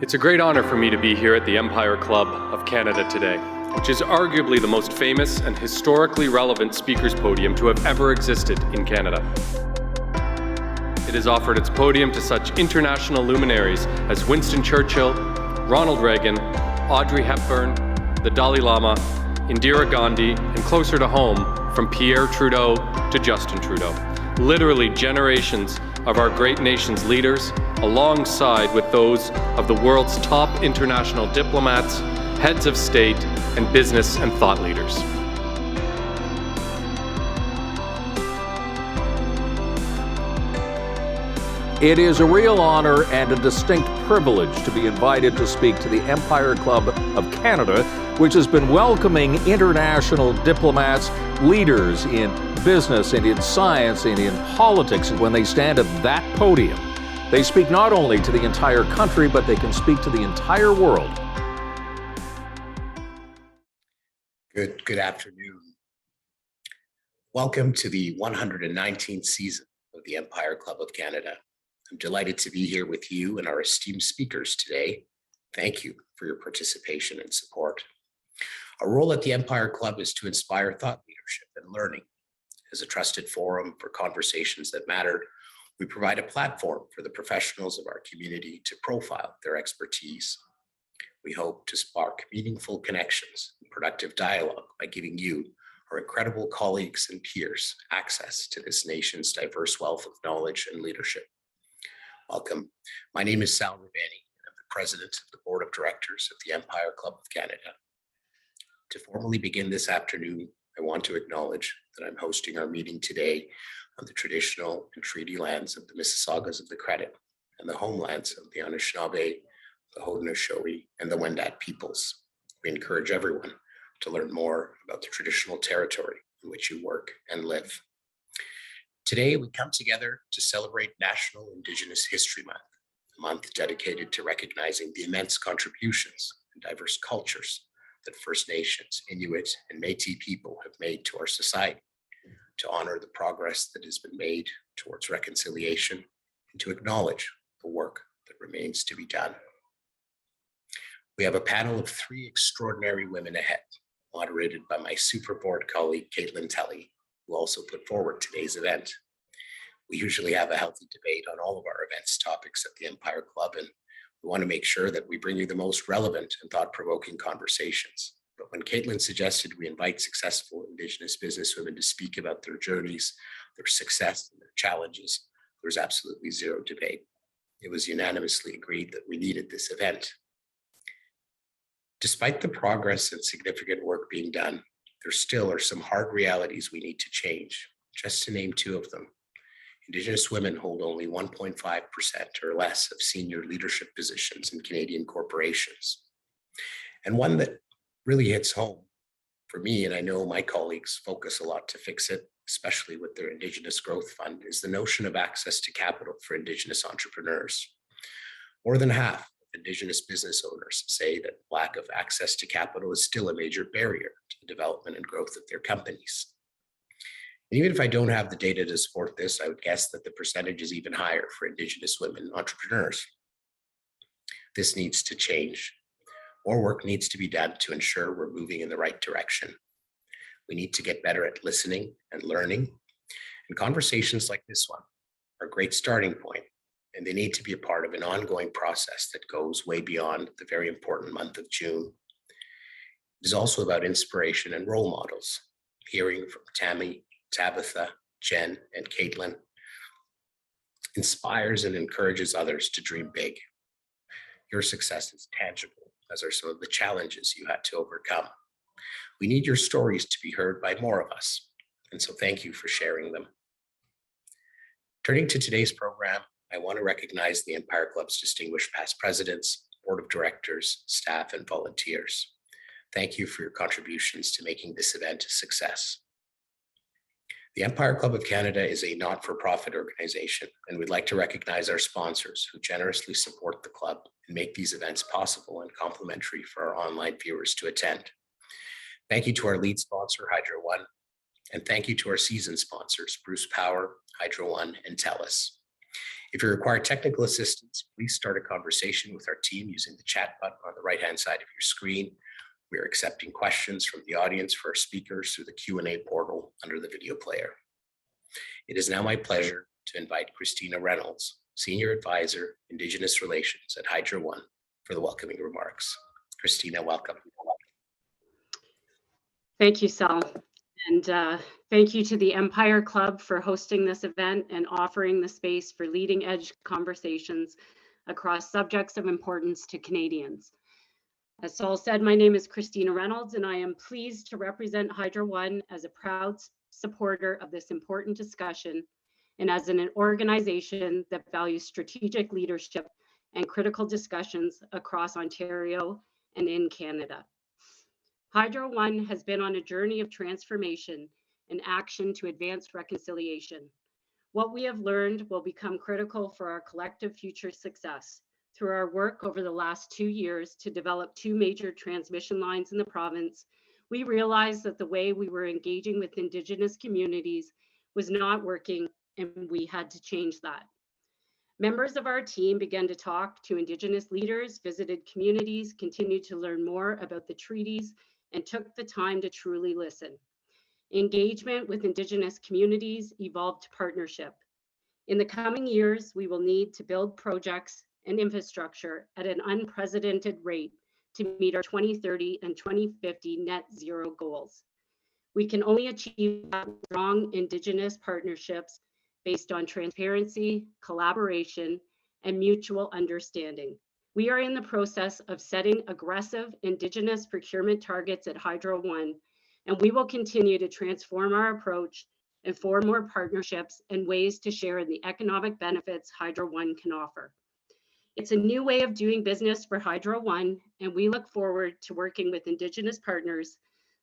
It's a great honor for me to be here at the Empire Club of Canada today, which is arguably the most famous and historically relevant speakers podium to have ever existed in Canada. It has offered its podium to such international luminaries as Winston Churchill, Ronald Reagan, Audrey Hepburn, the Dalai Lama, Indira Gandhi, and closer to home, from Pierre Trudeau to Justin Trudeau. Literally generations of our great nation's leaders, alongside with those of the world's top international diplomats, heads of state, and business and thought leaders. It is a real honor and a distinct privilege to be invited to speak to the Empire Club of Canada, which has been welcoming international diplomats, leaders in business and in science and in politics. When they stand at that podium, they speak not only to the entire country, but they can speak to the entire world. Good afternoon. Welcome to the 119th season of the Empire Club of Canada. I'm delighted to be here with you and our esteemed speakers today. Thank you for your participation and support. Our role at the Empire Club is to inspire thought leadership and learning. As a trusted forum for conversations that matter, we provide a platform for the professionals of our community to profile their expertise. We hope to spark meaningful connections and productive dialogue by giving you, our incredible colleagues and peers, access to this nation's diverse wealth of knowledge and leadership. Welcome. My name is Sal Rubani, and I'm the president of the board of directors of the Empire Club of Canada. To formally begin this afternoon, I want to acknowledge that I'm hosting our meeting today on the traditional and treaty lands of the Mississaugas of the Credit and the homelands of the Anishinaabe, the Haudenosaunee, and the Wendat peoples. We encourage everyone to learn more about the traditional territory in which you work and live. Today, we come together to celebrate National Indigenous History Month, a month dedicated to recognizing the immense contributions and diverse cultures that First Nations, Inuit, and Métis people have made to our society, to honor the progress that has been made towards reconciliation, and to acknowledge the work that remains to be done. We have a panel of three extraordinary women ahead, moderated by my super board colleague, Tolley, who also put forward today's event. We usually have a healthy debate on all of our events topics at the Empire Club, and we want to make sure that we bring you the most relevant and thought-provoking conversations. But when Caitlin suggested we invite successful Indigenous businesswomen to speak about their journeys, their success, and their challenges, there was absolutely zero debate. It was unanimously agreed that we needed this event. Despite the progress and significant work being done, there still are some hard realities we need to change. Just to name two of them, Indigenous women hold only 1.5% or less of senior leadership positions in Canadian corporations. And one that really hits home for me, and I know my colleagues focus a lot to fix it, especially with their Indigenous Growth Fund, is the notion of access to capital for Indigenous entrepreneurs. More than half Indigenous business owners say that lack of access to capital is still a major barrier to the development and growth of their companies. And even if I don't have the data to support this, I would guess that the percentage is even higher for Indigenous women entrepreneurs. This needs to change. More work needs to be done to ensure we're moving in the right direction. We need to get better at listening and learning, and conversations like this one are a great starting point. And they need to be a part of an ongoing process that goes way beyond the very important month of June. It is also about inspiration and role models. Hearing from Tammy, Tabatha, Jenn, and Caitlin inspires and encourages others to dream big. Your success is tangible, as are some of the challenges you had to overcome. We need your stories to be heard by more of us, and so thank you for sharing them. Turning to today's program, I want to recognize the Empire Club's distinguished past presidents, board of directors, staff, and volunteers. Thank you for your contributions to making this event a success. The Empire Club of Canada is a not-for-profit organization, and we'd like to recognize our sponsors who generously support the club and make these events possible and complimentary for our online viewers to attend. Thank you to our lead sponsor, Hydro One, and thank you to our season sponsors, Bruce Power, Hydro One, and TELUS. If you require technical assistance, please start a conversation with our team using the chat button on the right-hand side of your screen. We are accepting questions from the audience for our speakers through the Q&A portal under the video player. It is now my pleasure to invite Christina Reynolds, Senior Advisor, Indigenous Relations at Hydro One, for the welcoming remarks. Christina, welcome. Thank you, Sal. And thank you to the Empire Club for hosting this event and offering the space for leading edge conversations across subjects of importance to Canadians. As Saul said, my name is Christina Reynolds, and I am pleased to represent Hydro One as a proud supporter of this important discussion and as an organization that values strategic leadership and critical discussions across Ontario and in Canada. Hydro One has been on a journey of transformation and action to advance reconciliation. What we have learned will become critical for our collective future success. Through our work over the last 2 years to develop 2 major transmission lines in the province, we realized that the way we were engaging with Indigenous communities was not working, and we had to change that. Members of our team began to talk to Indigenous leaders, visited communities, continued to learn more about the treaties, and took the time to truly listen. Engagement with Indigenous communities evolved to partnership. In the coming years, we will need to build projects and infrastructure at an unprecedented rate to meet our 2030 and 2050 net zero goals. We can only achieve that with strong Indigenous partnerships based on transparency, collaboration, and mutual understanding. We are in the process of setting aggressive Indigenous procurement targets at Hydro One, and we will continue to transform our approach and form more partnerships and ways to share in the economic benefits Hydro One can offer. It's a new way of doing business for Hydro One, and we look forward to working with Indigenous partners,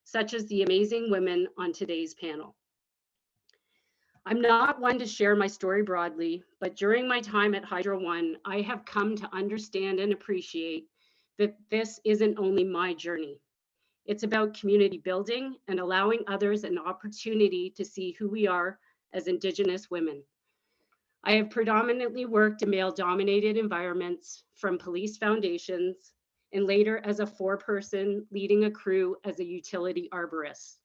such as the amazing women on today's panel. I'm not one to share my story broadly, but during my time at Hydro One, I have come to understand and appreciate that this isn't only my journey. It's about community building and allowing others an opportunity to see who we are as Indigenous women. I have predominantly worked in male-dominated environments, from police foundations, and later as a 4-person leading a crew as a utility arborist.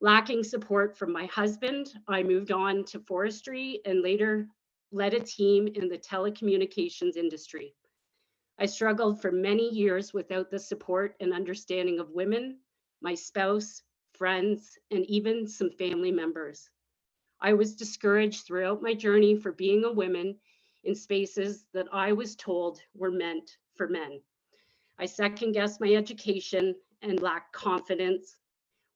Lacking support from my husband, I moved on to forestry and later led a team in the telecommunications industry. I struggled for many years without the support and understanding of women, my spouse, friends, and even some family members. I was discouraged throughout my journey for being a woman in spaces that I was told were meant for men. I second-guessed my education and lacked confidence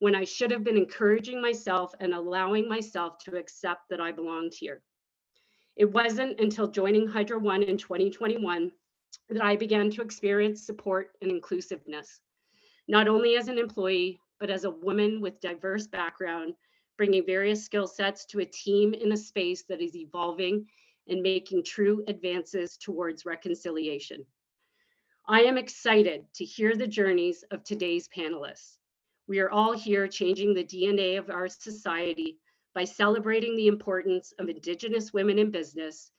when I should have been encouraging myself and allowing myself to accept that I belonged here. It wasn't until joining Hydro One in 2021 that I began to experience support and inclusiveness, not only as an employee, but as a woman with diverse background, bringing various skill sets to a team in a space that is evolving and making true advances towards reconciliation. I am excited to hear the journeys of today's panelists. We are all here changing the DNA of our society by celebrating the importance of Indigenous women in business,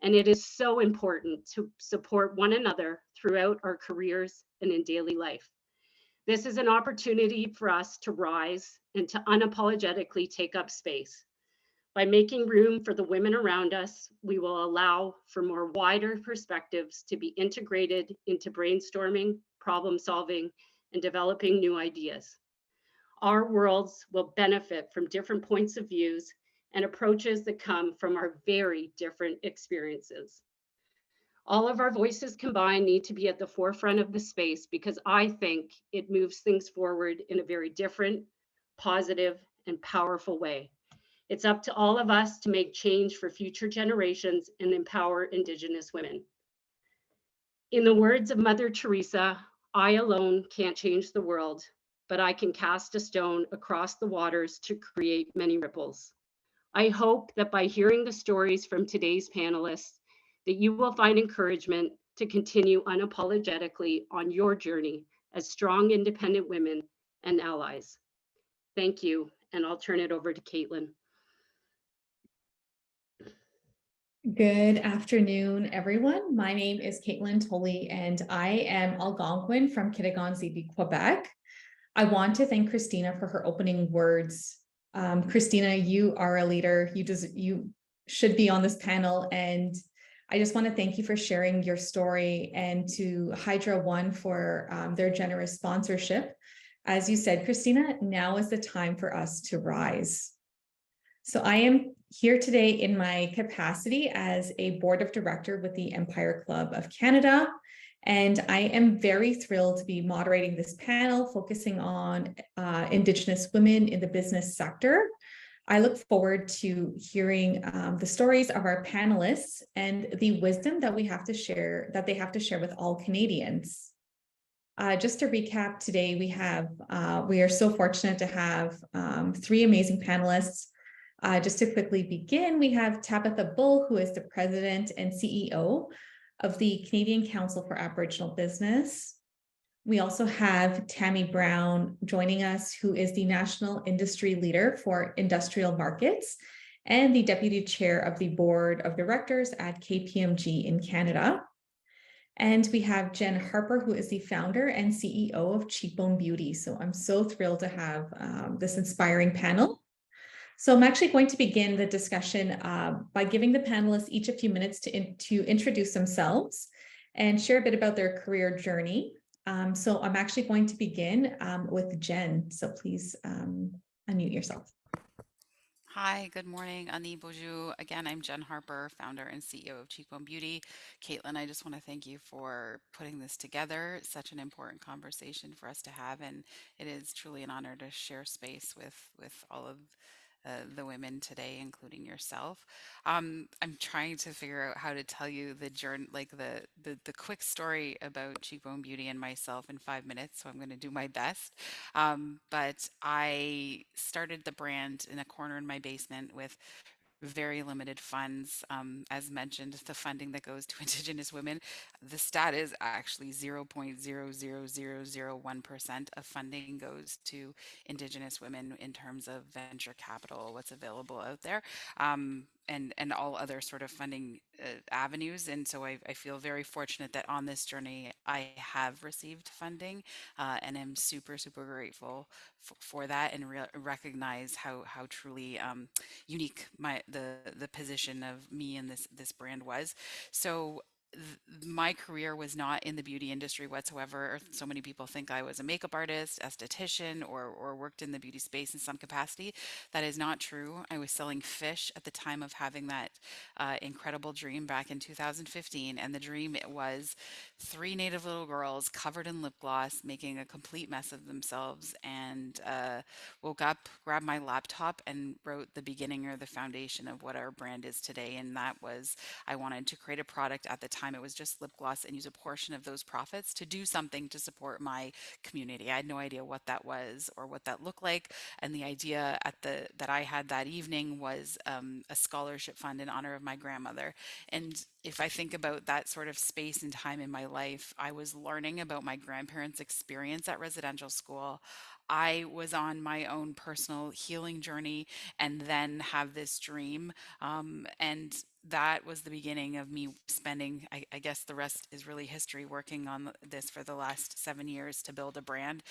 and it is so important to support one another throughout our careers and in daily life. This is an opportunity for us to rise and to unapologetically take up space. By making room for the women around us, we will allow for more wider perspectives to be integrated into brainstorming, problem solving, and developing new ideas. Our worlds will benefit from different points of views and approaches that come from our very different experiences. All of our voices combined need to be at the forefront of the space because I think it moves things forward in a very different, positive, and powerful way. It's up to all of us to make change for future generations and empower Indigenous women. In the words of Mother Teresa, I alone can't change the world, but I can cast a stone across the waters to create many ripples. I hope that by hearing the stories from today's panelists, that you will find encouragement to continue unapologetically on your journey as strong, independent women and allies. Thank you, and I'll turn it over to Caitlin. Good afternoon, everyone. My name is Caitlin Tolley, and I am Algonquin from Kitigan-Zibi, Quebec. I want to thank Christina for her opening words. Christina, you are a leader. You should be on this panel, and I just want to thank you for sharing your story, and to Hydra One for their generous sponsorship. As you said, Christina, now is the time for us to rise. So I am here today in my capacity as a board of director with the Empire Club of Canada. And I am very thrilled to be moderating this panel focusing on Indigenous women in the business sector. I look forward to hearing the stories of our panelists and the wisdom that they have to share with all Canadians. Just to recap, today we are so fortunate to have three amazing panelists. Just to quickly begin, we have Tabatha Bull, who is the president and CEO of the Canadian Council for Aboriginal Business. We also have Tammy Brown joining us, who is the national industry leader for industrial markets and the deputy chair of the board of directors at KPMG in Canada. And we have Jenn Harper, who is the founder and CEO of Cheekbone Beauty. So I'm so thrilled to have this inspiring panel. So I'm actually going to begin the discussion by giving the panelists each a few minutes to introduce themselves and share a bit about their career journey. So I'm actually going to begin with Jenn. So please unmute yourself. Hi, good morning. Ani Bonjour. Again, I'm Jenn Harper, founder and CEO of Cheekbone Beauty. Caitlin, I just want to thank you for putting this together. It's such an important conversation for us to have, and it is truly an honor to share space with all of the women today, including yourself. I'm trying to figure out how to tell you the journey, like the quick story about Cheekbone Beauty and myself in 5 minutes. So I'm going to do my best. But I started the brand in a corner in my basement with very limited funds. As mentioned, the funding that goes to Indigenous women, the stat is actually 0.00001% of funding goes to Indigenous women in terms of venture capital, what's available out there. And all other sort of funding avenues. And so I feel very fortunate that on this journey, I have received funding and am super, super grateful for that, and recognize how truly unique the position of me and this brand was. So my career was not in the beauty industry whatsoever. So many people think I was a makeup artist, esthetician, or worked in the beauty space in some capacity. That is not true. I was selling fish at the time of having that incredible dream back in 2015. And the dream, it was 3 Native little girls covered in lip gloss, making a complete mess of themselves, and woke up, grabbed my laptop, and wrote the beginning or the foundation of what our brand is today. And that was, I wanted to create a product. At the time, it was just lip gloss, and use a portion of those profits to do something to support my community. I had no idea what that was or what that looked like. And the idea that I had that evening was a scholarship fund in honor of my grandmother. And if I think about that sort of space and time in my life, I was learning about my grandparents' experience at residential school. I was on my own personal healing journey, and then have this dream. And that was the beginning of me spending, I guess the rest is really history, working on this for the last 7 years to build a brand.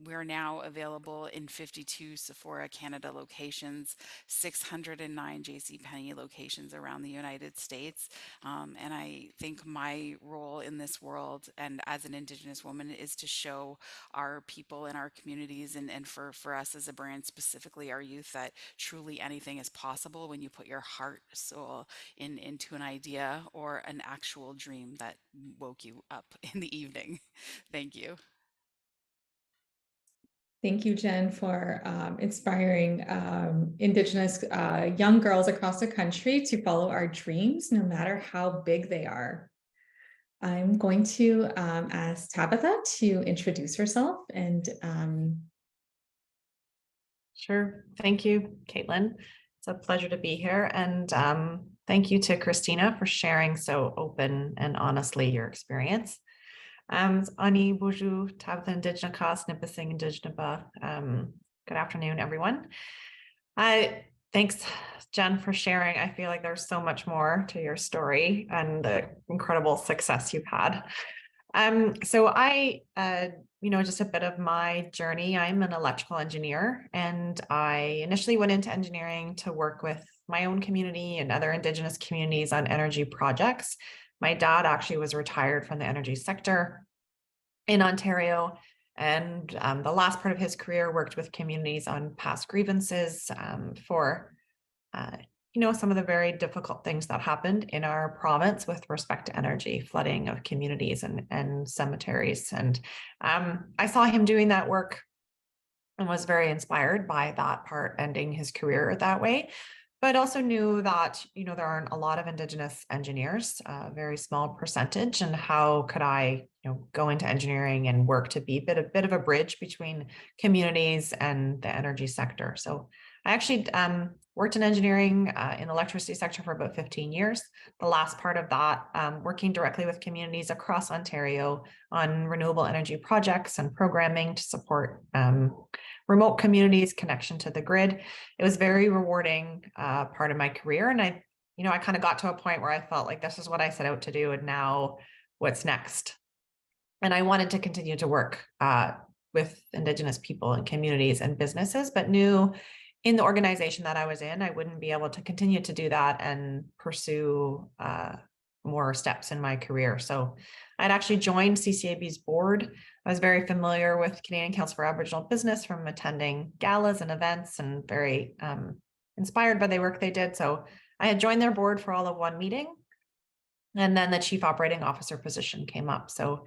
We're now available in 52 Sephora Canada locations, 609 JCPenney locations around the United States. And I think my role in this world, and as an Indigenous woman, is to show our people in our communities, and for us as a brand, specifically our youth, that truly anything is possible when you put your heart, soul into an idea or an actual dream that woke you up in the evening. Thank you. Thank you, Jenn, for inspiring Indigenous young girls across the country to follow our dreams, no matter how big they are. I'm going to ask Tabatha to introduce herself. And Sure. Thank you, Caitlin. It's a pleasure to be here. And thank you to Christina for sharing so open and honestly your experience. Ani Bonjour, Tabatha Indigenous Nipissing Indigenous. Good afternoon, everyone. Thanks, Jen, for sharing. I feel like there's so much more to your story and the incredible success you've had. So I, just a bit of my journey. I'm an electrical engineer, and I initially went into engineering to work with my own community and other Indigenous communities on energy projects. My dad actually was retired from the energy sector in Ontario, and the last part of his career worked with communities on past grievances for some of the very difficult things that happened in our province with respect to energy, flooding of communities and cemeteries. And I saw him doing that work and was very inspired by that part, ending his career that way. But also knew that, there aren't a lot of Indigenous engineers, a very small percentage, and how could I, go into engineering and work to be a bit of a bridge between communities and the energy sector. So I actually worked in engineering in the electricity sector for about 15 years. The last part of that, working directly with communities across Ontario on renewable energy projects and programming to support remote communities' connection to the grid. It was very rewarding part of my career. And I kind of got to a point where I felt like this is what I set out to do. And now what's next? And I wanted to continue to work with Indigenous people and communities and businesses, but knew in the organization that I was in, I wouldn't be able to continue to do that and pursue more steps in my career. So I'd actually joined CCAB's board. I was very familiar with Canadian Council for Aboriginal Business from attending galas and events, and very inspired by the work they did. So I had joined their board for all of one meeting, and then the chief operating officer position came up. So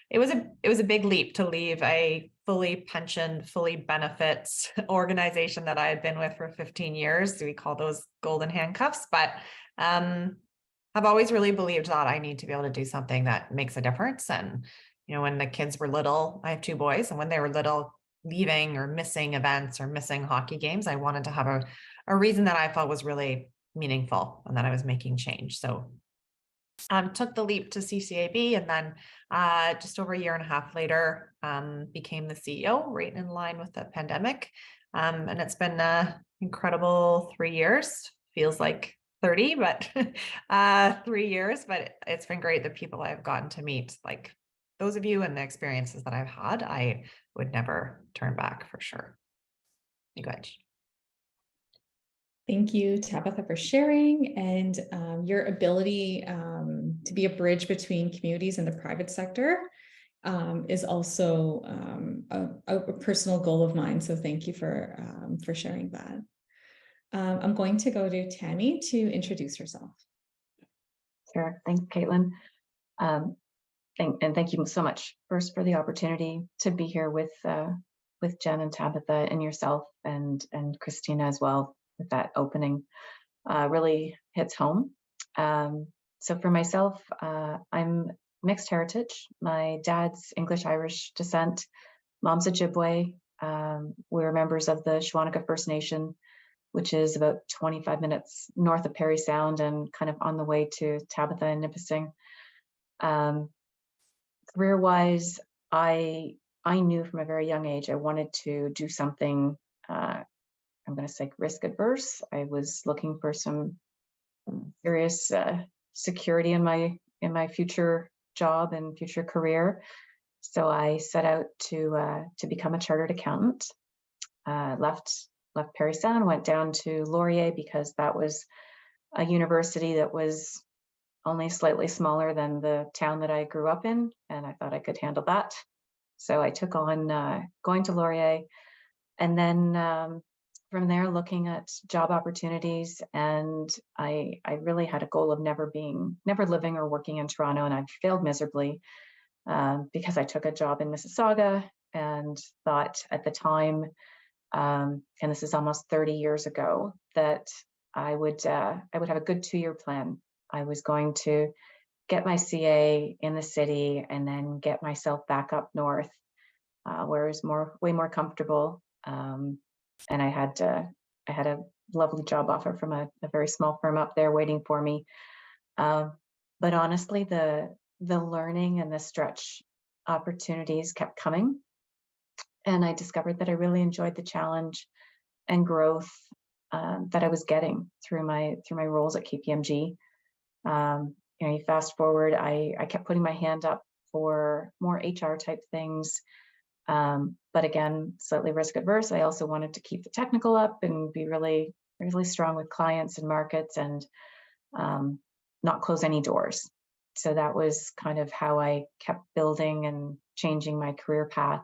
it was a big leap to leave a fully pensioned, fully benefits organization that I had been with for 15 years. We call those golden handcuffs, but I've always really believed that I need to be able to do something that makes a difference. And, when the kids were little, I have two boys, and when they were little, leaving or missing events or missing hockey games, I wanted to have a reason that I felt was really meaningful and that I was making change. So took the leap to CCAB, and then just over a year and a half later, became the CEO, right in line with the pandemic. And it's been an incredible 3 years. Feels like 30, but 3 years. But it's been great. The people I've gotten to meet, like those of you, and the experiences that I've had, I would never turn back for sure. You go ahead. Thank you, Tabatha, for sharing, and your ability to be a bridge between communities and the private sector is also a personal goal of mine. So thank you for sharing that. I'm going to go to Tammy to introduce herself. Sure. Thanks, Caitlin. And thank you so much first for the opportunity to be here with Jenn and Tabatha and yourself and Christina as well. With that opening really hits home. So for myself, I'm mixed heritage. My dad's English-Irish descent, mom's Ojibwe. We're members of the Shawanaka First Nation, which is about 25 minutes north of Parry Sound and kind of on the way to Tabatha and Nipissing. Career-wise, I knew from a very young age I wanted to do something I'm going to say risk adverse. I was looking for some serious security in my future job and future career. So I set out to become a chartered accountant. Left Parry Sound, went down to Laurier because that was a university that was only slightly smaller than the town that I grew up in, and I thought I could handle that. So I took on going to Laurier, and then from there, looking at job opportunities, and I really had a goal of never living or working in Toronto, and I failed miserably because I took a job in Mississauga and thought at the time, and this is almost 30 years ago, that I would have a good 2-year plan. I was going to get my CA in the city and then get myself back up north, where it was way more comfortable. And I had a lovely job offer from a very small firm up there waiting for me. But honestly, the learning and the stretch opportunities kept coming. And I discovered that I really enjoyed the challenge and growth that I was getting through my roles at KPMG. You fast forward, I kept putting my hand up for more HR type things. But again, slightly risk adverse. I also wanted to keep the technical up and be really, really strong with clients and markets, and not close any doors. So that was kind of how I kept building and changing my career path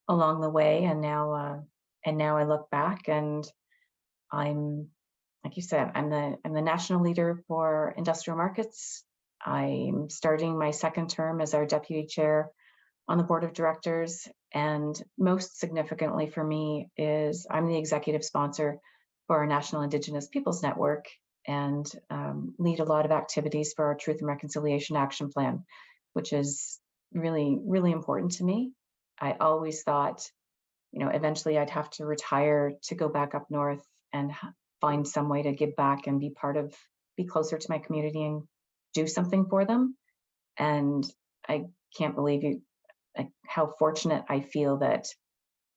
along the way. And now I look back and I'm, like you said, I'm the national leader for industrial markets. I'm starting my second term as our deputy chair on the board of directors. And most significantly for me is I'm the executive sponsor for our National Indigenous Peoples Network, and lead a lot of activities for our Truth and Reconciliation Action Plan, which is really, really important to me. I always thought, eventually I'd have to retire to go back up north and find some way to give back and be closer to my community and do something for them. And I can't believe how fortunate I feel that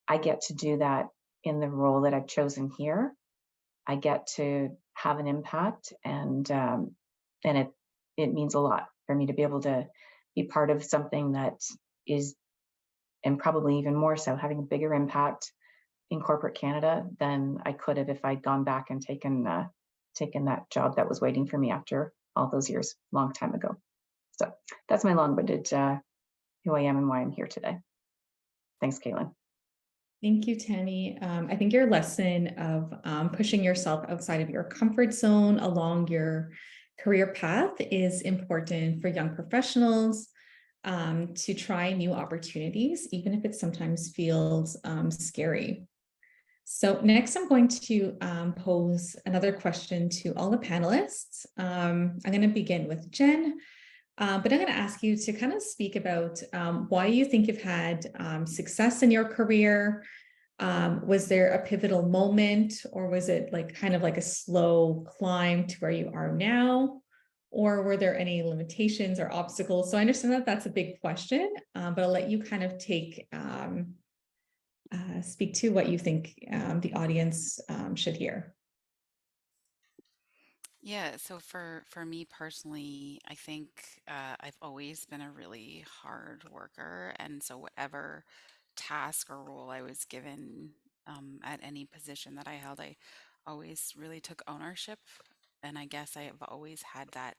I get to do that in the role that I've chosen here. I get to have an impact, and it means a lot for me to be able to be part of something that is, and probably even more so, having a bigger impact in corporate Canada than I could have if I'd gone back and taken that job that was waiting for me after all those years, long time ago. So that's my long-winded who I am and why I'm here today. Thanks, Caitlin. Thank you, Tammy. I think your lesson of pushing yourself outside of your comfort zone along your career path is important for young professionals to try new opportunities, even if it sometimes feels scary. So next, I'm going to pose another question to all the panelists. I'm going to begin with Jenn. But I'm going to ask you to kind of speak about why you think you've had success in your career. Was there a pivotal moment, or was it kind of like a slow climb to where you are now? Or were there any limitations or obstacles? So I understand that that's a big question, but I'll let you kind of speak to what you think the audience should hear. Yeah, so for me personally, I think I've always been a really hard worker, and so whatever task or role I was given at any position that I held, I always really took ownership, and I guess I have always had that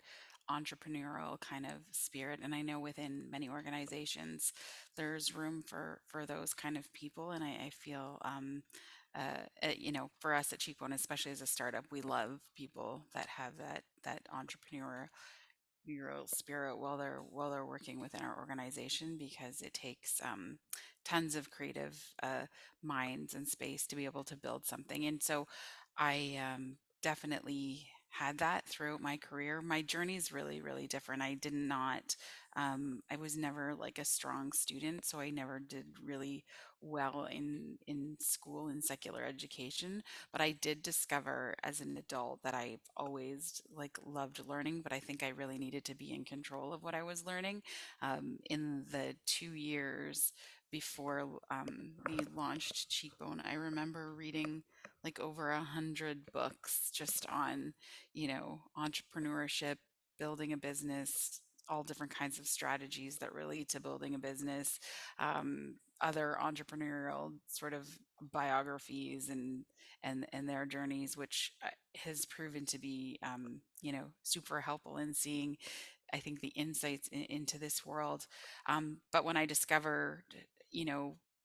entrepreneurial kind of spirit. And I know within many organizations, there's room for those kind of people, and I feel for us at Cheekbone, especially as a startup, we love people that have that entrepreneurial spirit while they're working within our organization, because it takes tons of creative minds and space to be able to build something. And so I definitely had that throughout my career. My journey is really, really different. I did not, I was never like a strong student, so I never did really well in school in secular education. But I did discover as an adult that I've always loved learning, but I think I really needed to be in control of what I was learning. In the 2 years before we launched Cheekbone, I remember reading over 100 books just on, entrepreneurship, building a business, all different kinds of strategies that relate to building a business, other entrepreneurial sort of biographies and their journeys, which has proven to be, super helpful in seeing, I think, the insights into this world. But when I discovered,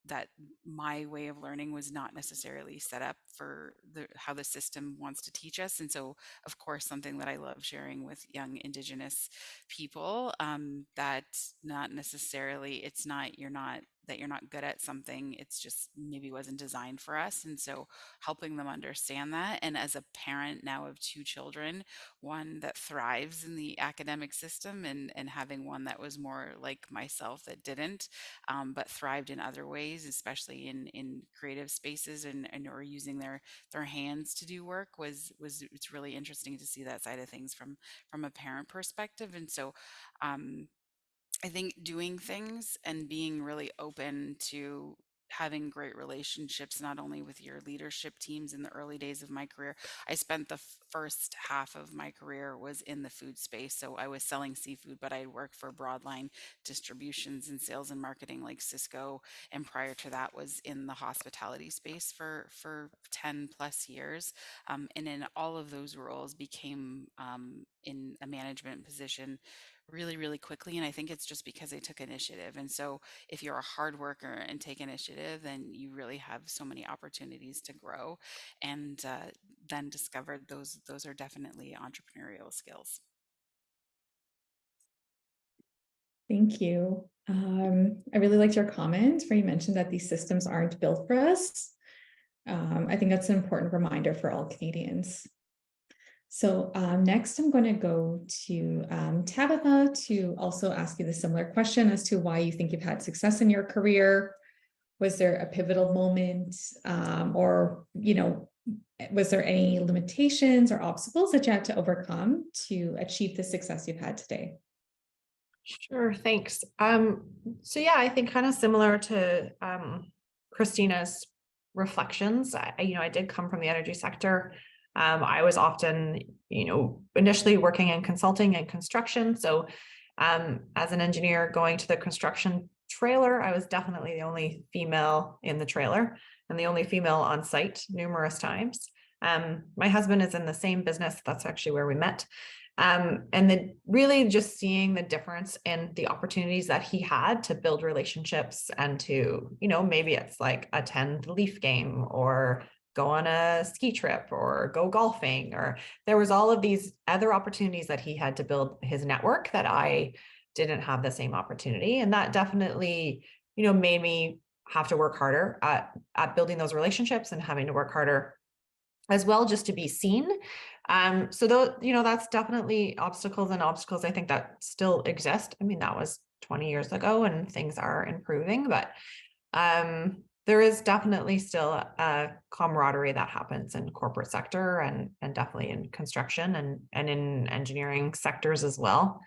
that my way of learning was not necessarily set up for how the system wants to teach us. And so, of course, something that I love sharing with young Indigenous people, that not necessarily, it's not, you're not good at something, it's just maybe wasn't designed for us. And so helping them understand that. And as a parent now of 2 children, one that thrives in the academic system, and having one that was more like myself that didn't, but thrived in other ways, especially in creative spaces and or using their hands to do work, it's really interesting to see that side of things from a parent perspective. And so I think doing things and being really open to having great relationships, not only with your leadership teams in the early days of my career. I spent the first half of my career was in the food space. So I was selling seafood, but I worked for broadline distributions and sales and marketing like Cisco. And prior to that was in the hospitality space for 10 plus years. And in all of those roles became in a management position really, really quickly. And I think it's just because I took initiative. And so if you're a hard worker and take initiative, then you really have so many opportunities to grow, and then discovered those are definitely entrepreneurial skills. Thank you. I really liked your comment where you mentioned that these systems aren't built for us. I think that's an important reminder for all Canadians. So next I'm going to go to Tabatha to also ask you the similar question as to why you think you've had success in your career. Was there a pivotal moment or, was there any limitations or obstacles that you had to overcome to achieve the success you've had today? Sure, thanks. So yeah, I think kind of similar to Christina's reflections. I did come from the energy sector. I was often, initially working in consulting and construction. So as an engineer going to the construction trailer, I was definitely the only female in the trailer and the only female on site numerous times. My husband is in the same business. That's actually where we met. And then really just seeing the difference in the opportunities that he had to build relationships and to, maybe it's like attend the Leaf game or go on a ski trip or go golfing, or there was all of these other opportunities that he had to build his network that I didn't have the same opportunity. And that definitely, made me have to work harder at building those relationships and having to work harder as well, just to be seen. So that's definitely obstacles I think that still exist. I mean, that was 20 years ago and things are improving, but there is definitely still a camaraderie that happens in corporate sector and definitely in construction and in engineering sectors as well.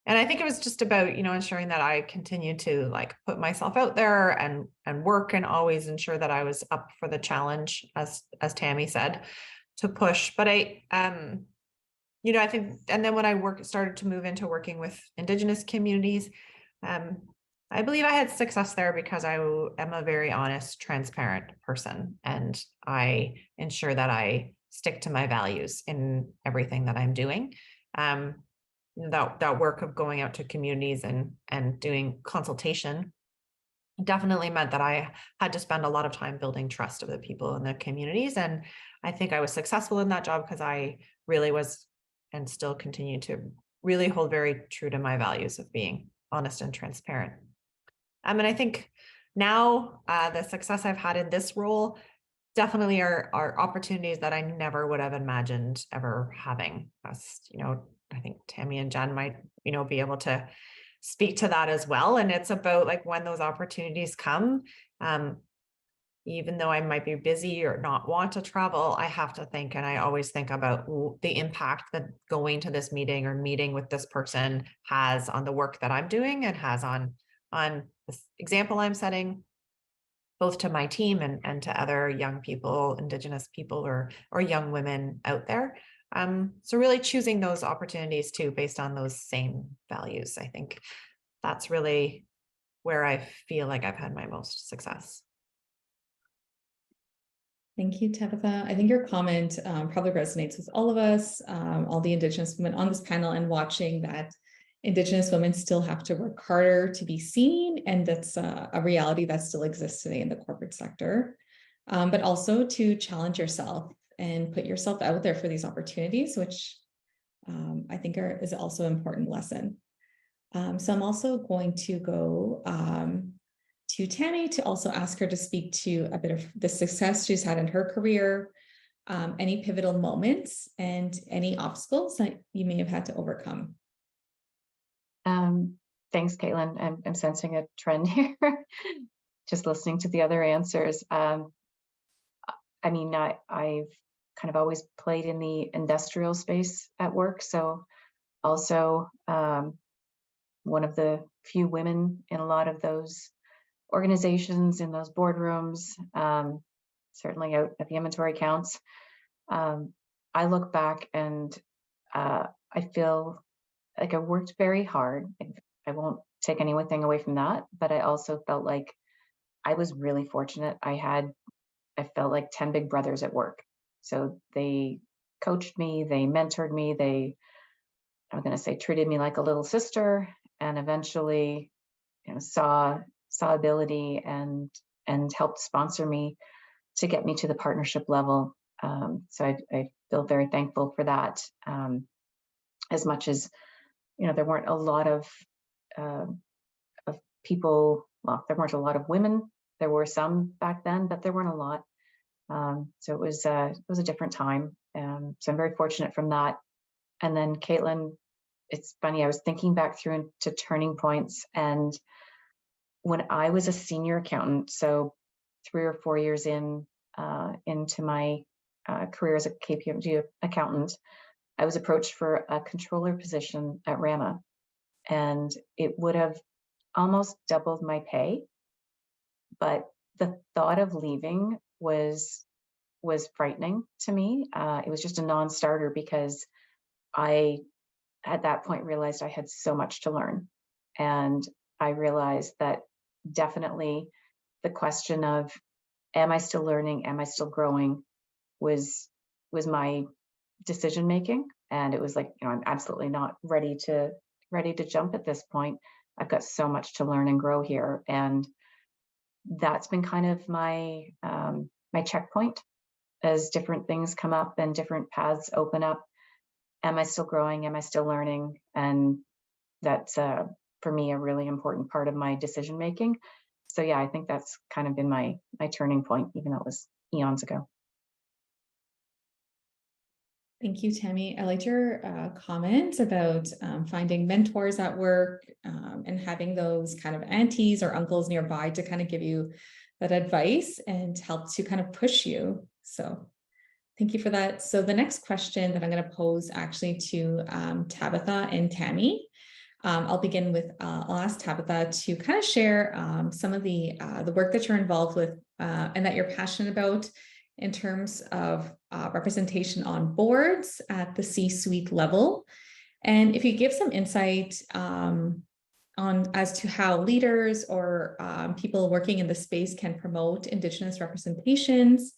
And I think it was just about, ensuring that I continued to put myself out there and work and always ensure that I was up for the challenge, as Tammy said, to push. But I think, and then when I started to move into working with Indigenous communities, I believe I had success there because I am a very honest, transparent person, and I ensure that I stick to my values in everything that I'm doing. That work of going out to communities and doing consultation definitely meant that I had to spend a lot of time building trust of the people in the communities. And I think I was successful in that job because I really was and still continue to really hold very true to my values of being honest and transparent. And I think now the success I've had in this role definitely are opportunities that I never would have imagined ever having. I think Tammy and Jenn might, be able to speak to that as well. And it's about when those opportunities come, even though I might be busy or not want to travel, I have to think, and I always think about the impact that going to this meeting or meeting with this person has on the work that I'm doing and has on this example I'm setting, both to my team and to other young people, Indigenous people or young women out there. So really choosing those opportunities too, based on those same values. I think that's really where I feel like I've had my most success. Thank you, Tabatha. I think your comment probably resonates with all of us, all the Indigenous women on this panel, and watching that Indigenous women still have to work harder to be seen. And that's a reality that still exists today in the corporate sector, but also to challenge yourself and put yourself out there for these opportunities, which I think is also an important lesson. So I'm also going to go to Tammy to also ask her to speak to a bit of the success she's had in her career, any pivotal moments and any obstacles that you may have had to overcome. Thanks, Caitlin. I'm sensing a trend here, just listening to the other answers. I've kind of always played in the industrial space at work. So also one of the few women in a lot of those organizations in those boardrooms, certainly out at the inventory counts. I look back and I feel like I worked very hard. I won't take anything away from that, but I also felt like I was really fortunate. I felt like 10 big brothers at work. So they coached me, they mentored me, I'm going to say treated me like a little sister, and eventually, saw ability and helped sponsor me to get me to the partnership level. So I feel very thankful for that. As much as, there weren't a lot of people, well, there weren't a lot of women. There were some back then, but there weren't a lot. So it was a different time. So I'm very fortunate from that. And then Caitlin, it's funny, I was thinking back through to turning points, and when I was a senior accountant, so 3 or 4 years into my career as a KPMG accountant, I was approached for a controller position at Rama, and it would have almost doubled my pay. But the thought of leaving was frightening to me. It was just a non-starter because I, at that point, realized I had so much to learn. And I realized that definitely the question of, am I still learning? Am I still growing? Was my decision making. And it was like, I'm absolutely not ready to jump at this point. I've got so much to learn and grow here. And that's been kind of my my checkpoint as different things come up and different paths open up. Am I still growing? Am I still learning? And that's for me a really important part of my decision making. So yeah, I think that's kind of been my turning point, even though it was eons ago. Thank you, Tammy. I liked your comment about finding mentors at work and having those kind of aunties or uncles nearby to kind of give you that advice and help to kind of push you. So thank you for that. So the next question that I'm going to pose actually to Tabatha and Tammy. I'll begin with, I'll ask Tabatha to kind of share some of the work that you're involved with and that you're passionate about in terms of representation on boards at the C-suite level. And if you give some insight on as to how leaders or people working in the space can promote Indigenous representations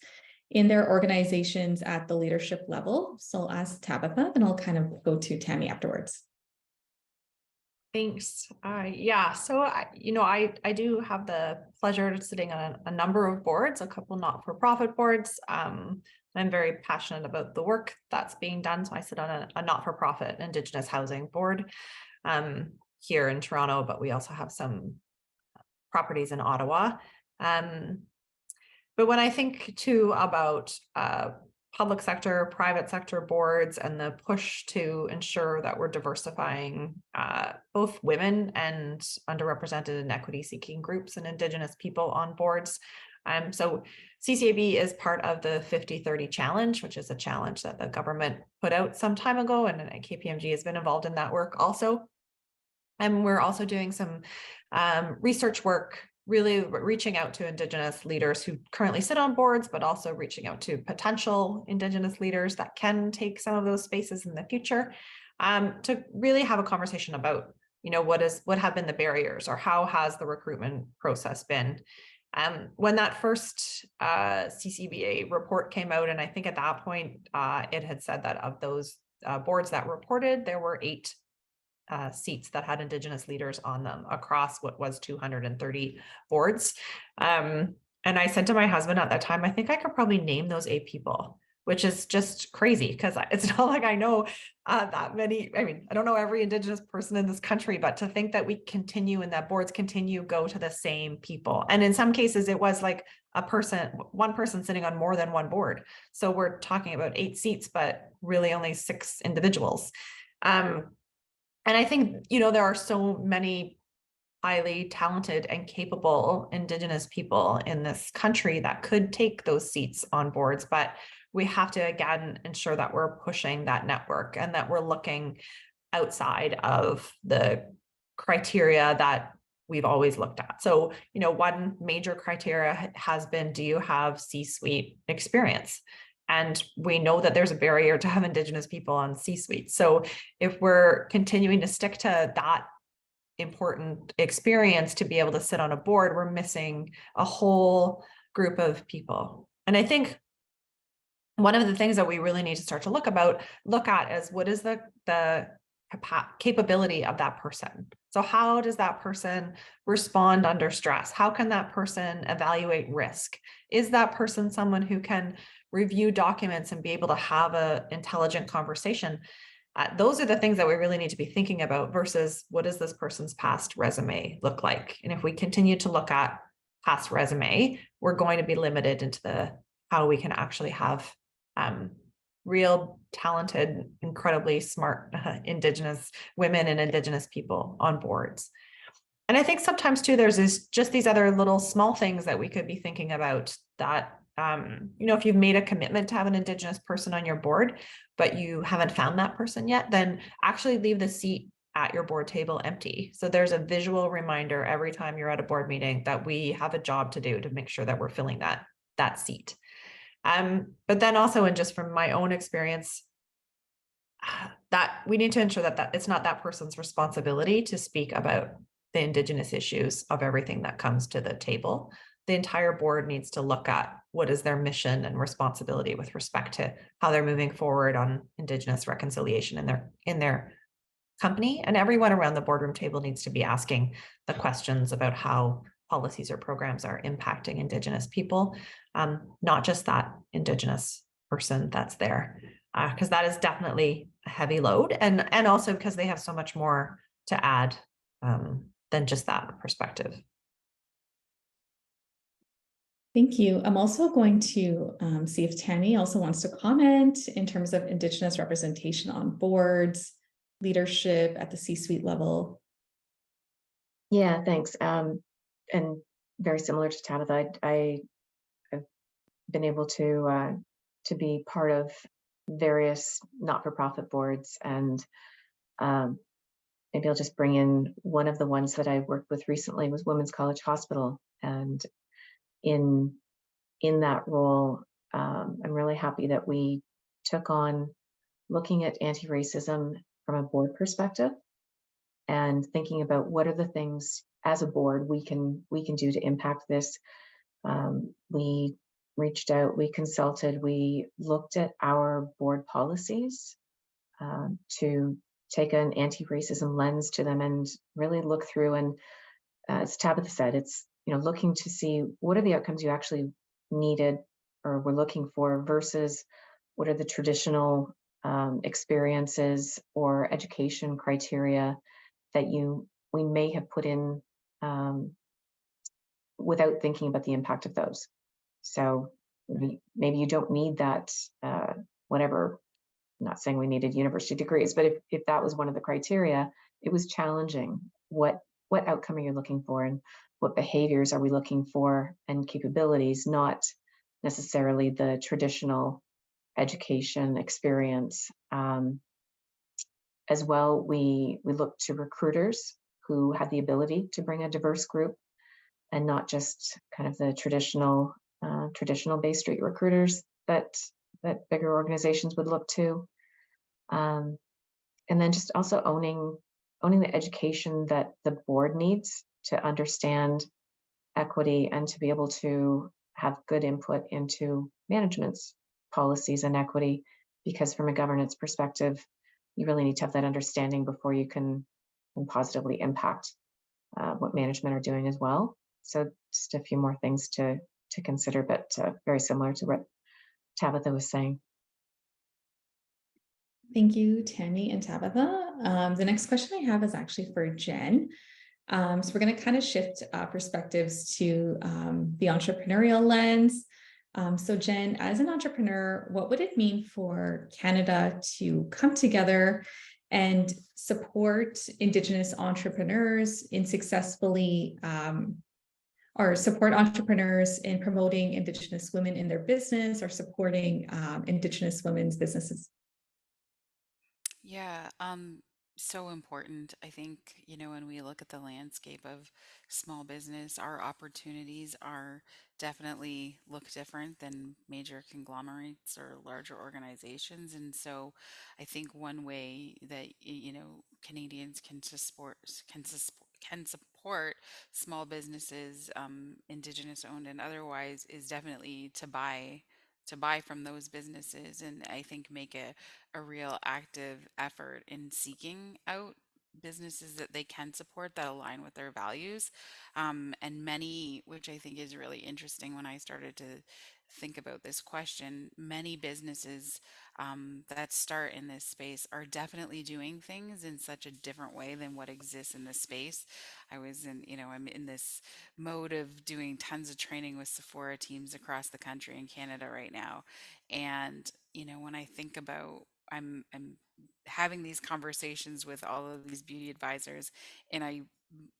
in their organizations at the leadership level. So I'll ask Tabatha, and I'll kind of go to Tammy afterwards. Thanks. Yeah, so I do have the pleasure of sitting on a number of boards, a couple not-for-profit boards. I'm very passionate about the work that's being done. So I sit on a not-for-profit Indigenous housing board here in Toronto, but we also have some properties in Ottawa. But when I think too about public sector, private sector boards, and the push to ensure that we're diversifying both women and underrepresented and equity-seeking groups and Indigenous people on boards. So CCAB is part of the 50-30 challenge, which is a challenge that the government put out some time ago, and KPMG has been involved in that work also. And we're also doing some research work, really reaching out to Indigenous leaders who currently sit on boards, but also reaching out to potential Indigenous leaders that can take some of those spaces in the future, to really have a conversation about, what have been the barriers, or how has the recruitment process been. When that first CCBA report came out, and I think at that point it had said that of those boards that reported, there were 8 seats that had Indigenous leaders on them across what was 230 boards. And I said to my husband at that time, I think I could probably name those 8 people, which is just crazy because it's not like I know that many. I mean, I don't know every Indigenous person in this country, but to think that we continue and that boards go to the same people. And in some cases, it was like one person sitting on more than one board. So we're talking about 8 seats, but really only 6 individuals. And I think, there are so many highly talented and capable Indigenous people in this country that could take those seats on boards, but we have to, again, ensure that we're pushing that network and that we're looking outside of the criteria that we've always looked at. So, you know, one major criteria has been, do you have C-suite experience? And we know that there's a barrier to have Indigenous people on C-suite. So if we're continuing to stick to that important experience to be able to sit on a board, we're missing a whole group of people. And I think one of the things that we really need to start to look at is what is the capability of that person. So how does that person respond under stress? How can that person evaluate risk? Is that person someone who can review documents and be able to have an intelligent conversation? Those are the things that we really need to be thinking about versus what does this person's past resume look like? And if we continue to look at past resume, we're going to be limited into how we can actually have real talented, incredibly smart Indigenous women and Indigenous people on boards. And I think sometimes too, there's just these other little small things that we could be thinking about that, you know, if you've made a commitment to have an Indigenous person on your board, but you haven't found that person yet, then actually leave the seat at your board table empty. So there's a visual reminder every time you're at a board meeting that we have a job to do to make sure that we're filling that seat. But then also, and just from my own experience, that we need to ensure that it's not that person's responsibility to speak about the Indigenous issues of everything that comes to the table. The entire board needs to look at what is their mission and responsibility with respect to how they're moving forward on Indigenous reconciliation in their company. And everyone around the boardroom table needs to be asking the questions about how policies or programs are impacting Indigenous people, not just that Indigenous person that's there, because that is definitely a heavy load, and also because they have so much more to add than just that perspective. Thank you. I'm also going to see if Tammy also wants to comment in terms of Indigenous representation on boards, leadership at the C-suite level. Yeah, thanks. And very similar to Tabatha, I've been able to be part of various not-for-profit boards, and maybe I'll just bring in one of the ones that I worked with recently was Women's College Hospital, and in that role, I'm really happy that we took on looking at anti-racism from a board perspective and thinking about what are the things as a board we can do to impact this. We reached out, we consulted, we looked at our board policies to take an anti-racism lens to them and really look through, and as Tabatha said, it's, you know, looking to see what are the outcomes you actually needed or were looking for versus what are the traditional experiences or education criteria that we may have put in without thinking about the impact of those. So maybe you don't need that, whatever, I'm not saying we needed university degrees, but if that was one of the criteria, it was challenging. What outcome are you looking for, and what behaviors are we looking for, and capabilities, not necessarily the traditional education experience. As well, we looked to recruiters who had the ability to bring a diverse group and not just kind of the traditional Bay Street recruiters that bigger organizations would look to. And then just also owning the education that the board needs to understand equity and to be able to have good input into management's policies and equity, because from a governance perspective, you really need to have that understanding before you can positively impact what management are doing as well. So just a few more things to consider, but very similar to what Tabatha was saying. Thank you, Tammy and Tabatha. The next question I have is actually for Jenn. So we're going to kind of shift perspectives to the entrepreneurial lens. So Jenn, as an entrepreneur, what would it mean for Canada to come together and support Indigenous entrepreneurs in successfully or support entrepreneurs in promoting Indigenous women in their business or supporting Indigenous women's businesses? Yeah, So important. I think, when we look at the landscape of small business, our opportunities are definitely look different than major conglomerates or larger organizations. And so I think one way that, Canadians can support small businesses, Indigenous owned and otherwise, is definitely to buy from those businesses, and I think make a real active effort in seeking out businesses that they can support that align with their values. And many, which I think is really interesting when I started to think about this question, many businesses that start in this space are definitely doing things in such a different way than what exists in this space. I'm in this mode of doing tons of training with Sephora teams across the country and Canada right now. And, when I think about I'm having these conversations with all of these beauty advisors, and I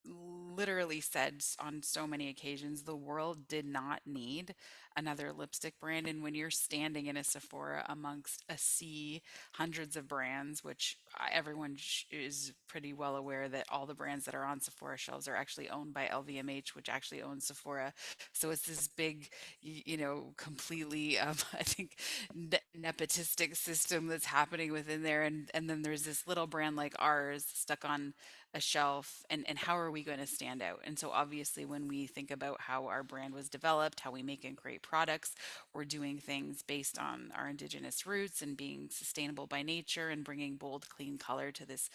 literally said on so many occasions, the world did not need another lipstick brand. And when you're standing in a Sephora amongst a sea, hundreds of brands, which everyone is pretty well aware that all the brands that are on Sephora shelves are actually owned by LVMH, which actually owns Sephora. So it's this big, completely, I think, nepotistic system that's happening within there. And then there's this little brand like ours stuck on a shelf, and how are we going to stand out? And so obviously when we think about how our brand was developed, how we make and create products, we're doing things based on our Indigenous roots and being sustainable by nature and bringing bold, clean color to this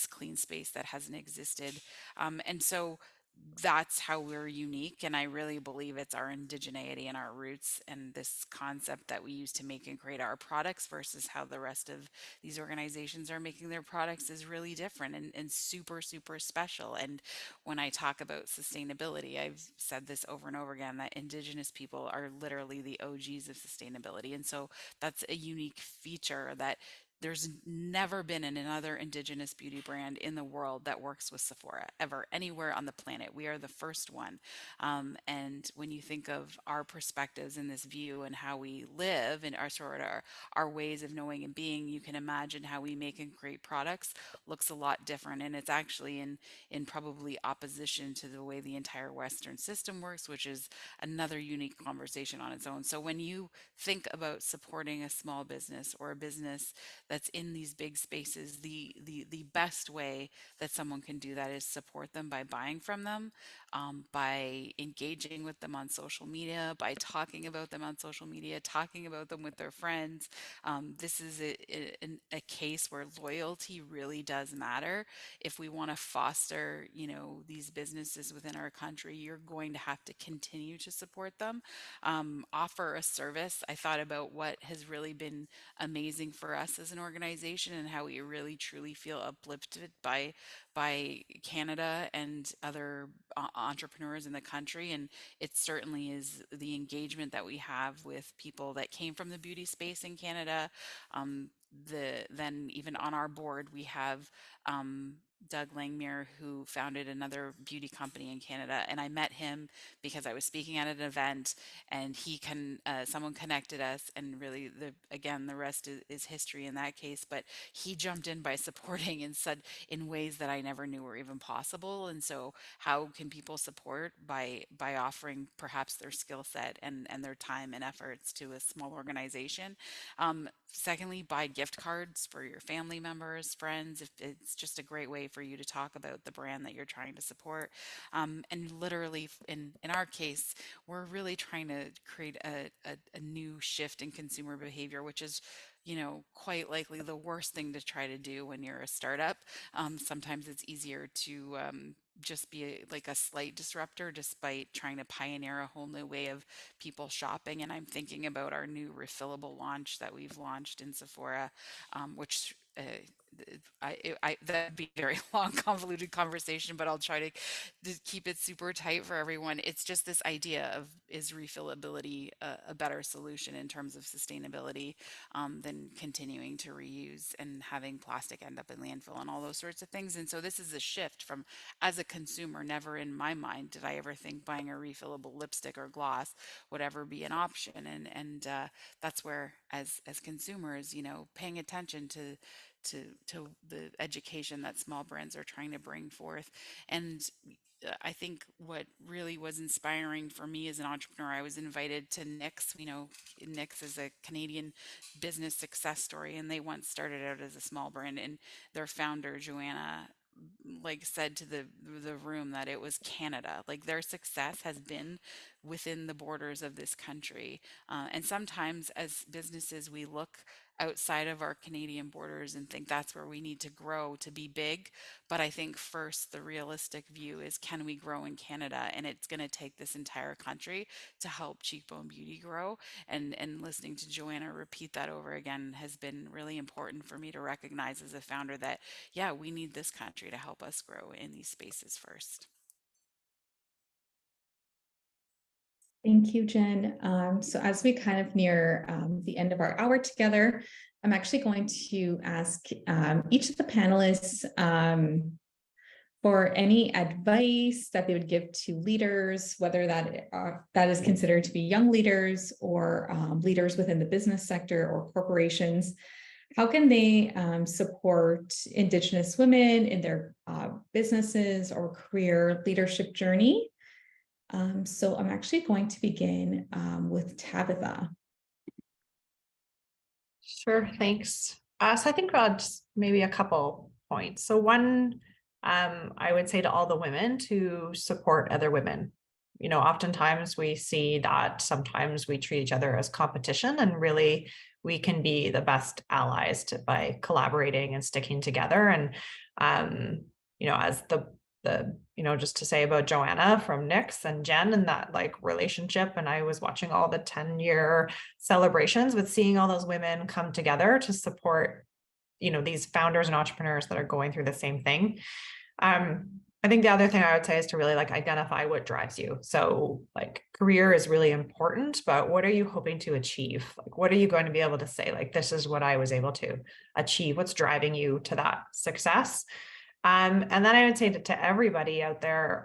clean space that hasn't existed. And so that's how we're unique. And I really believe it's our indigeneity and our roots and this concept that we use to make and create our products versus how the rest of these organizations are making their products is really different and super, super special. And when I talk about sustainability, I've said this over and over again that Indigenous people are literally the OGs of sustainability. And so that's a unique feature that there's never been another Indigenous beauty brand in the world that works with Sephora ever, anywhere on the planet. We are the first one. And when you think of our perspectives in this view and how we live and our ways of knowing and being, you can imagine how we make and create products looks a lot different. And it's actually in probably opposition to the way the entire Western system works, which is another unique conversation on its own. So when you think about supporting a small business or a business that's in these big spaces, the best way that someone can do that is support them by buying from them, by engaging with them on social media, by talking about them on social media, talking about them with their friends. This is a case where loyalty really does matter. If we want to foster, these businesses within our country, you're going to have to continue to support them, offer a service. I thought about what has really been amazing for us as an organization and how we really truly feel uplifted by Canada and other entrepreneurs in the country. And it certainly is the engagement that we have with people that came from the beauty space in Canada. Then even on our board, we have Doug Langmuir, who founded another beauty company in Canada, and I met him because I was speaking at an event, and someone connected us, and really the rest is history in that case. But he jumped in by supporting and said in ways that I never knew were even possible. And so, how can people support by offering perhaps their skill set and their time and efforts to a small organization? Secondly, buy gift cards for your family members, friends. If it's just a great way for you to talk about the brand that you're trying to support. And literally, in our case, we're really trying to create a new shift in consumer behavior, which is, quite likely the worst thing to try to do when you're a startup. Sometimes it's easier to just be like a slight disruptor despite trying to pioneer a whole new way of people shopping. And I'm thinking about our new refillable launch that we've launched in Sephora, which that'd be a very long, convoluted conversation, but I'll try to keep it super tight for everyone. It's just this idea of, is refillability a better solution in terms of sustainability than continuing to reuse and having plastic end up in landfill and all those sorts of things. And so this is a shift from, as a consumer, never in my mind did I ever think buying a refillable lipstick or gloss would ever be an option. And that's where, as consumers, paying attention to the education that small brands are trying to bring forth. And I think what really was inspiring for me as an entrepreneur, I was invited to Nix. Nix is a Canadian business success story, and they once started out as a small brand, and their founder, Joanna, said to the room that it was Canada. Like, their success has been within the borders of this country. And sometimes as businesses, we look outside of our Canadian borders and think that's where we need to grow to be big. But I think first, the realistic view is, can we grow in Canada? And it's going to take this entire country to help Cheekbone Beauty grow. And listening to Joanna repeat that over again has been really important for me to recognize as a founder that, yeah, we need this country to help us grow in these spaces first. Thank you, Jen. So as we kind of near the end of our hour together, I'm actually going to ask each of the panelists for any advice that they would give to leaders, whether that is considered to be young leaders or leaders within the business sector or corporations. How can they support Indigenous women in their businesses or career leadership journey? So I'm actually going to begin with Tabatha. Sure, thanks. So I think just maybe a couple points. So one, I would say to all the women to support other women. Oftentimes we see that sometimes we treat each other as competition, and really we can be the best allies by collaborating and sticking together. And, as the just to say about Joanna from Nix and Jenn and that relationship. And I was watching all the 10-year celebrations with seeing all those women come together to support, these founders and entrepreneurs that are going through the same thing. I think the other thing I would say is to really identify what drives you. So career is really important, but what are you hoping to achieve? What are you going to be able to say, this is what I was able to achieve? What's driving you to that success? And then I would say to everybody out there,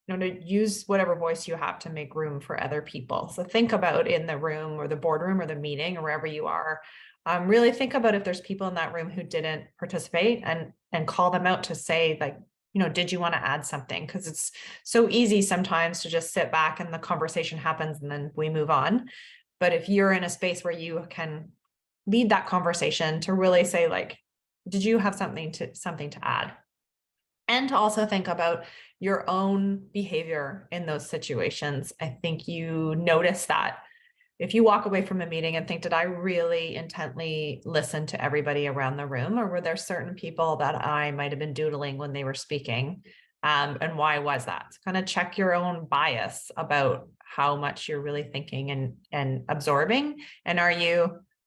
to use whatever voice you have to make room for other people. So think about in the room or the boardroom or the meeting or wherever you are, really think about if there's people in that room who didn't participate and call them out to say did you want to add something? Because it's so easy sometimes to just sit back and the conversation happens and then we move on. But if you're in a space where you can lead that conversation to really say did you have something to add? And to also think about your own behavior in those situations. I think you notice that if you walk away from a meeting and think, did I really intently listen to everybody around the room? Or were there certain people that I might have been doodling when they were speaking? And why was that? So kind of check your own bias about how much you're really thinking and absorbing. And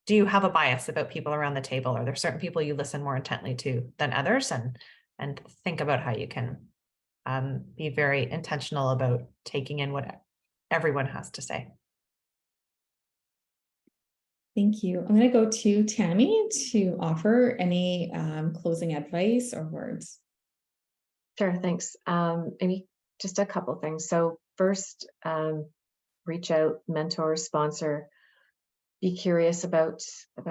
do you have a bias about people around the table? Are there certain people you listen more intently to than others? And think about how you can be very intentional about taking in what everyone has to say. Thank you. I'm going to go to Tammy to offer any closing advice or words. Sure, thanks. Maybe just a couple things. So first, reach out, mentor, sponsor. Be curious about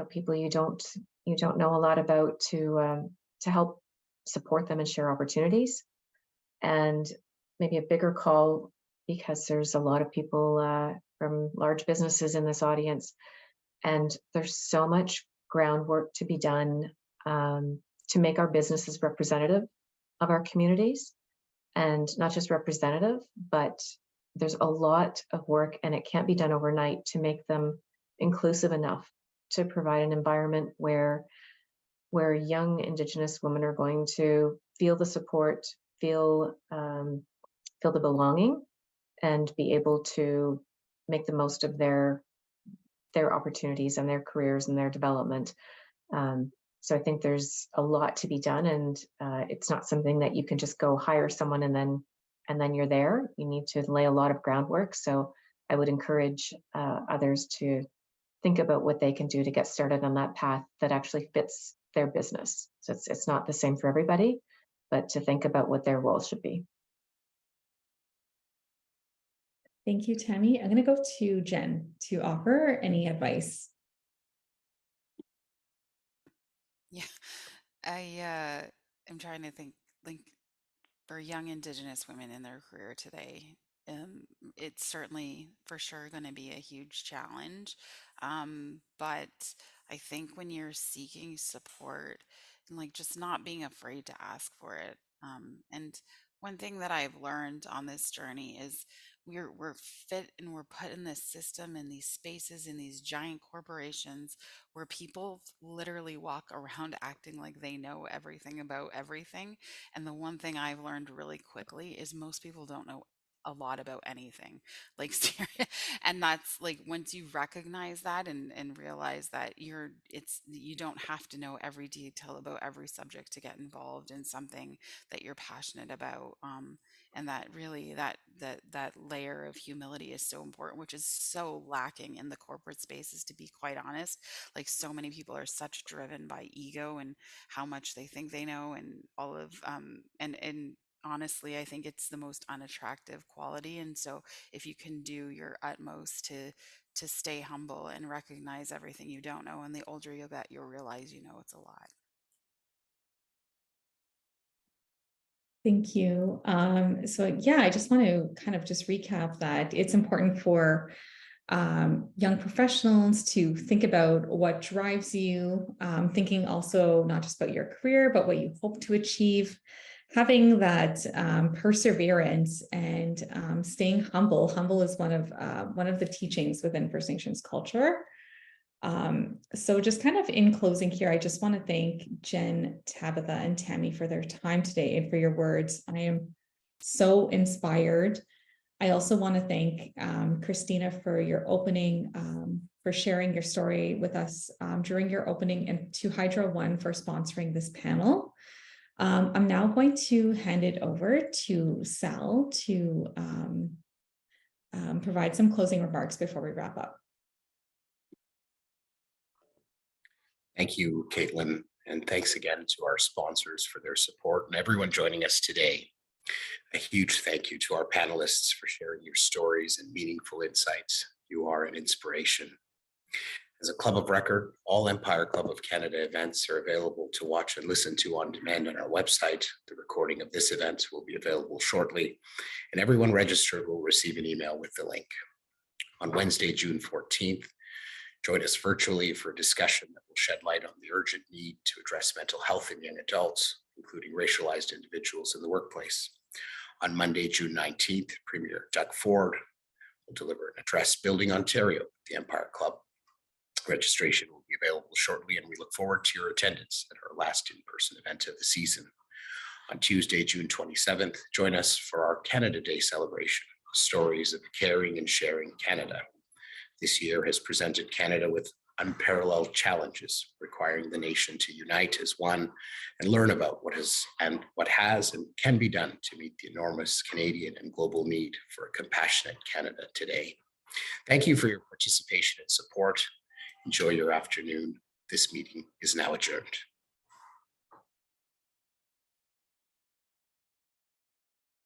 people you don't know a lot about to help support them and share opportunities. And maybe a bigger call, because there's a lot of people from large businesses in this audience, and there's so much groundwork to be done to make our businesses representative of our communities, and not just representative, but there's a lot of work, and it can't be done overnight, to make them inclusive enough to provide an environment where young Indigenous women are going to feel the support, feel the belonging, and be able to make the most of their opportunities and their careers and their development. So I think there's a lot to be done, and it's not something that you can just go hire someone and then you're there. You need to lay a lot of groundwork. So I would encourage others to think about what they can do to get started on that path that actually fits their business. So it's not the same for everybody, but to think about what their role should be. Thank you, Tammy. I'm going to go to Jenn to offer any advice. Yeah, am trying to think, like, for young Indigenous women in their career today, it's certainly for sure going to be a huge challenge. But I think when you're seeking support and like just not being afraid to ask for it. And one thing that I've learned on this journey is we're fit and we're put in this system in these spaces in these giant corporations where people literally walk around acting like they know everything about everything. And the one thing I've learned really quickly is most people don't know a lot about anything. Like, and that's like once you recognize that and realize that you don't have to know every detail about every subject to get involved in something that you're passionate about. And that really that layer of humility is so important, which is so lacking in the corporate spaces, to be quite honest. Like so many people are such driven by ego and how much they think they know and all of and honestly I think it's the most unattractive quality. And so if you can do your utmost to stay humble and recognize everything you don't know, and the older you get you'll realize you know it's a lot. Thank you. So yeah, I just want to kind of just recap that it's important for young professionals to think about what drives you, thinking also not just about your career, but what you hope to achieve, having that perseverance and staying humble. Humble is one of the teachings within First Nations culture. So just kind of in closing here, I just want to thank Jenn, Tabatha, and Tammy for their time today and for your words. I am so inspired. I also want to thank Christina for your opening, for sharing your story with us during your opening, and to Hydro One for sponsoring this panel. I'm now going to hand it over to Sal to provide some closing remarks before we wrap up. Thank you, Caitlin, and thanks again to our sponsors for their support and everyone joining us today. A huge thank you to our panelists for sharing your stories and meaningful insights. You are an inspiration. As a club of record, all Empire Club of Canada events are available to watch and listen to on demand on our website. The recording of this event will be available shortly, and everyone registered will receive an email with the link. On Wednesday, June 14th, join us virtually for a discussion that will shed light on the urgent need to address mental health in young adults, including racialized individuals in the workplace. On Monday, June 19th, Premier Doug Ford will deliver an address building Ontario at the Empire Club. Registration will be available shortly, and we look forward to your attendance at our last in-person event of the season. On Tuesday, June 27th, join us for our Canada Day celebration, Stories of Caring and Sharing Canada. This year has presented Canada with unparalleled challenges, requiring the nation to unite as one and learn about what has and can be done to meet the enormous Canadian and global need for a compassionate Canada today. Thank you for your participation and support. Enjoy your afternoon. This meeting is now adjourned.